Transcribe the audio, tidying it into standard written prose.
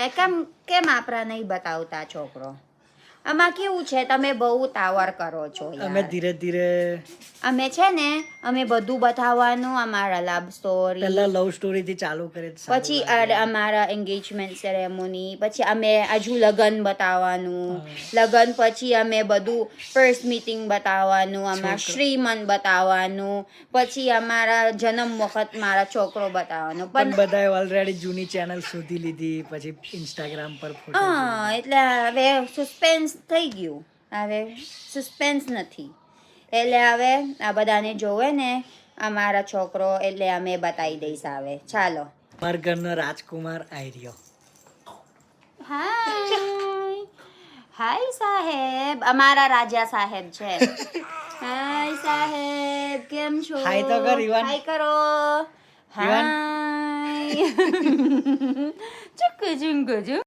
કેમ આપણા નહીં બતાવતા છોકરો? આમાં કેવું છે, તમે બહુ તાવર કરો છો યાર. અમે ધીરે ધીરે અમે છે ને અમે બધું બતાવવાનું, અમારા લવ સ્ટોરી, પહેલા લવ સ્ટોરી થી ચાલુ કરે તો સારું પછી લાગે. અમારા એન્ગેજમેન્ટ સેરેમોની, પછી અમે હજુ લગન બતાવવાનું, લગન પછી અમે બધું ફર્સ્ટ મીટિંગ બતાવવાનું, અમારા શ્રીમંત બતાવવાનું, પછી અમારા જન્મ વખત મારા છોકરો બતાવવાનો. પણ બધાએ ઓલરેડી જૂની ચેનલ શોધી લીધી, પછી ઇન્સ્ટાગ્રામ પર ફોટો એટલે હવે સસ્પેન્સ થઈ ગયું, હવે સસ્પેન્સ નથી. એટલે હવે આ બધાને જોવે ને અમારા છોકરો, એટલે અમે બતાવી દઈશ. આવે ચાલો. મારા ઘરનો રાજકુમાર આઈ રહ્યો. હાય સાહેબ, અમારા રાજા સાહેબ છે. હાય સાહેબ, કેમ છો? હાય તો કર ઈવાન. હાય કરો. હાય. ચુક ચુંક ચુક.